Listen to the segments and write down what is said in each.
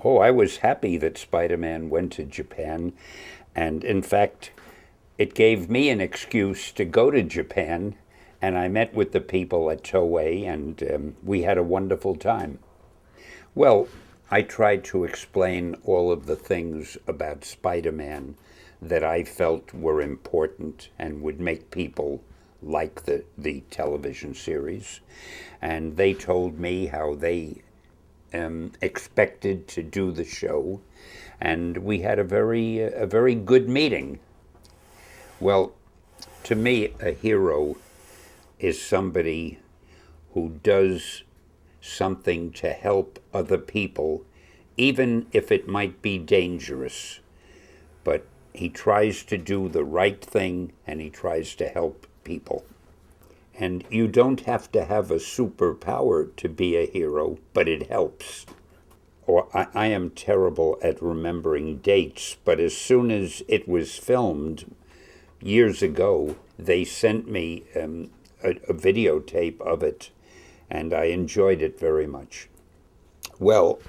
Oh, I was happy that Spider-Man went to Japan, and in fact, it gave me an excuse to go to Japan, and I met with the people at Toei, and we had a wonderful time. Well, I tried to explain all of the things about Spider-Man that I felt were important and would make people like the television series. And they told me how they expected to do the show, and we had a very good meeting. Well, to me, a hero is somebody who does something to help other people, even if it might be dangerous. But he tries to do the right thing and he tries to help people. And you don't have to have a superpower to be a hero, but it helps. Or I am terrible at remembering dates, but as soon as it was filmed years ago, they sent me a videotape of it, and I enjoyed it very much. Well,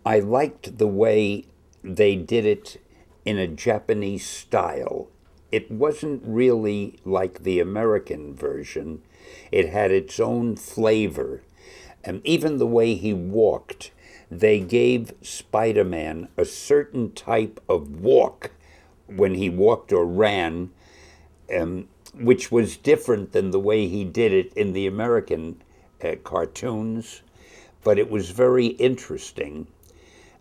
I liked the way they did it in a Japanese style. It wasn't really like the American version. It had its own flavor. And even the way he walked, they gave Spider-Man a certain type of walk when he walked or ran, which was different than the way he did it in the American cartoons. But it was very interesting.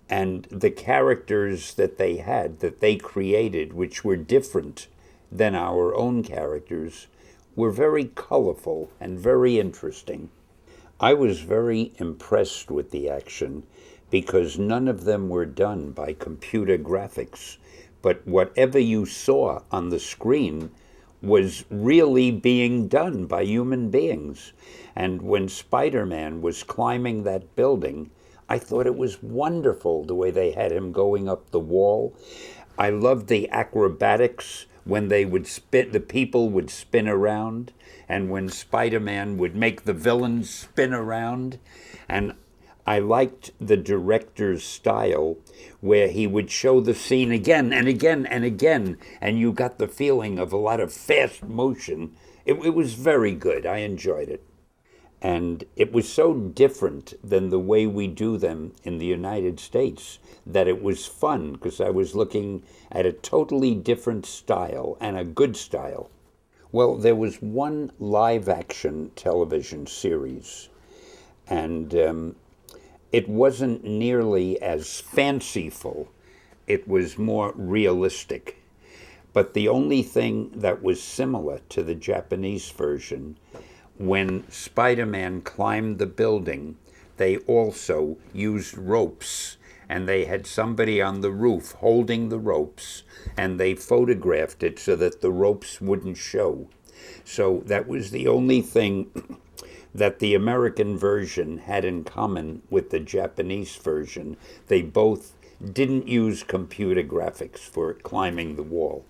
And the characters that they had, that they created, which were different than our own characters, were very colorful and very interesting. I was very impressed with the action because none of them were done by computer graphics, but whatever you saw on the screen was really being done by human beings. And when Spider-Man was climbing that building, I thought it was wonderful the way they had him going up the wall. I loved the acrobatics when they would spin, the people would spin around, and when Spider-Man would make the villains spin around. And I liked the director's style where he would show the scene again and again and again, and you got the feeling of a lot of fast motion. It was very good. I enjoyed it. And it was so different than the way we do them in the United States that it was fun because I was looking at a totally different style and a good style. Well, there was one live action television series, and it wasn't nearly as fanciful. It was more realistic. But the only thing that was similar to the Japanese version, when Spider-Man climbed the building, they also used ropes, and they had somebody on the roof holding the ropes, and they photographed it so that the ropes wouldn't show. So that was the only thing that the American version had in common with the Japanese version. They both didn't use computer graphics for climbing the wall.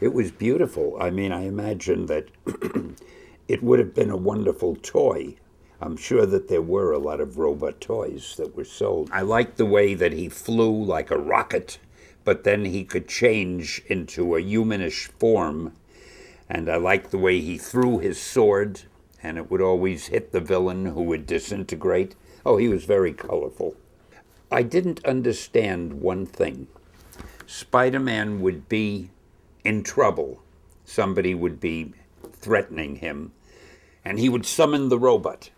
It was beautiful. I mean, I imagine that it would have been a wonderful toy. I'm sure that there were a lot of robot toys that were sold. I liked the way that he flew like a rocket, but then he could change into a humanish form. And I liked the way he threw his sword, and it would always hit the villain who would disintegrate. Oh, he was very colorful. I didn't understand one thing. Spider-Man would be in trouble. Somebody would be threatening him, and he would summon the robot.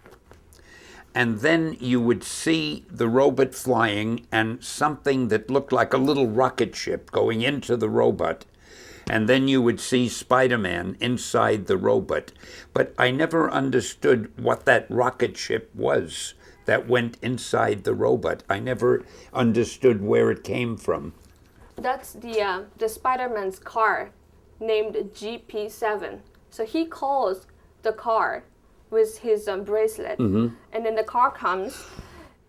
And then you would see the robot flying and something that looked like a little rocket ship going into the robot. And then you would see Spider-Man inside the robot. But I never understood what that rocket ship was that went inside the robot. I never understood where it came from. That's the Spider-Man's car named GP7. So he calls the car with his bracelet, and then the car comes.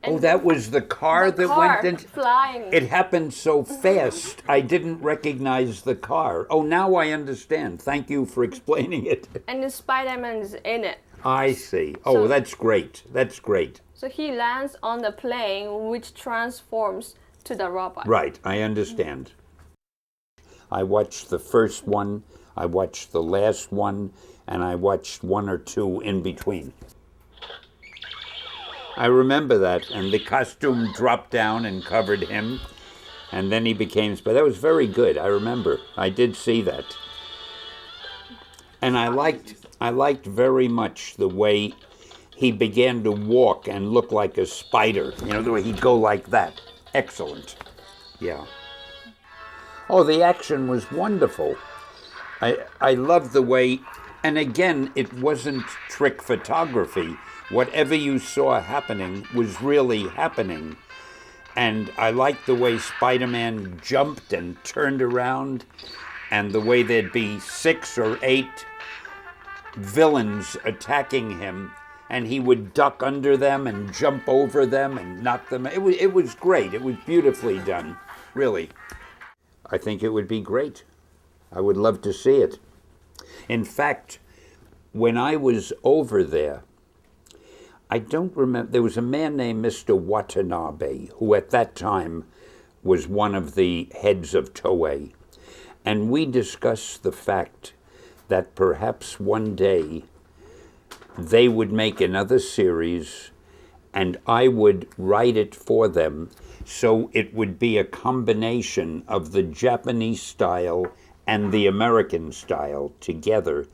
Oh, that was the car that went in? Flying. It happened so fast, I didn't recognize the car. Oh, now I understand. Thank you for explaining it. And the Spider-Man is in it. I see. Oh, So- that's great. That's great. So he lands on the plane, which transforms to the robot. Right, I understand. I watched the first one, I watched the last one, and I watched one or two in between. I remember that, and the costume dropped down and covered him, and then he became, but that was very good. I remember. I did see that. And I liked very much the way he began to walk and look like a spider. You know, the way he'd go like that. Excellent. Yeah. Oh, the action was wonderful. I loved the way, and again, it wasn't trick photography. Whatever you saw happening was really happening. And I liked the way Spider-Man jumped and turned around, and the way there'd be 6 or 8 villains attacking him, and he would duck under them and jump over them and knock them. It was great. It was beautifully done, really. I think it would be great. I would love to see it. In fact, when I was over there, I don't remember, there was a man named Mr. Watanabe, who at that time was one of the heads of Toei. And we discussed the fact that perhaps one day they would make another series and I would write it for them, so it would be a combination of the Japanese style and the American style together.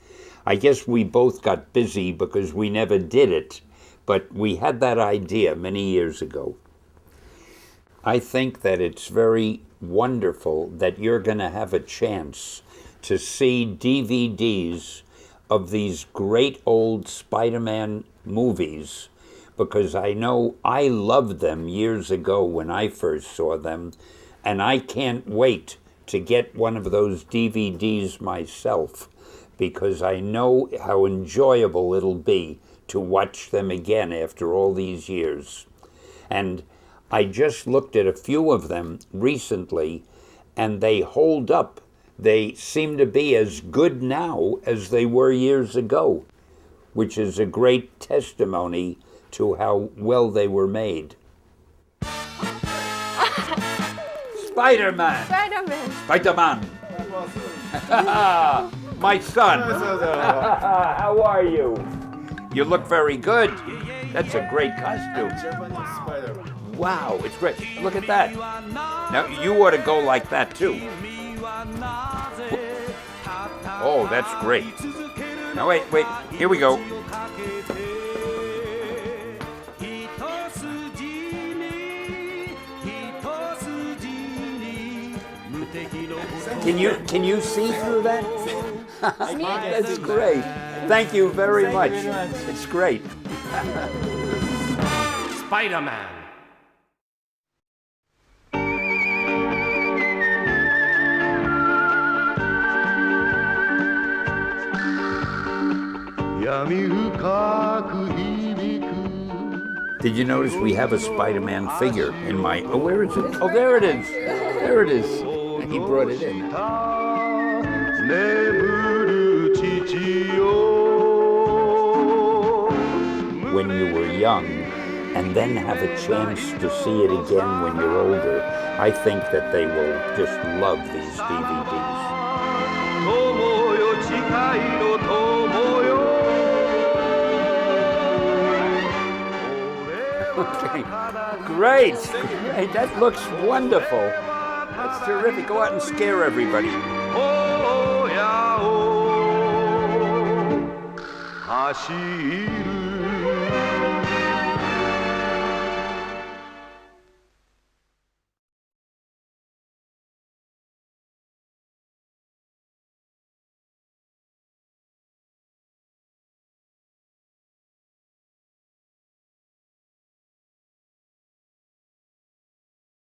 I guess we both got busy because we never did it, but we had that idea many years ago. I think that it's very wonderful that you're going to have a chance to see DVDs of these great old Spider-Man movies, because I know I loved them years ago when I first saw them, and I can't wait to get one of those DVDs myself, because I know how enjoyable it'll be to watch them again after all these years. And I just looked at a few of them recently, and they hold up. They seem to be as good now as they were years ago, which is a great testimony to how well they were made. Spider-Man! Spider-Man. Spider-Man! My son! How are you? You look very good. That's a great costume. Japanese Spider-Man. Wow, it's great. Look at that. Now, you ought to go like that, too. Oh, that's great. Now, wait. Here we go. Can you see through that? That's great. Thank you very much. It's great. Spider-Man. Did you notice we have a Spider-Man figure in my... Oh, where is it? Oh, there it is. There it is. He brought it in. When you were young, and then have a chance to see it again when you're older, I think that they will just love these DVDs. Okay, great. That looks wonderful. That's terrific. Go out and scare everybody.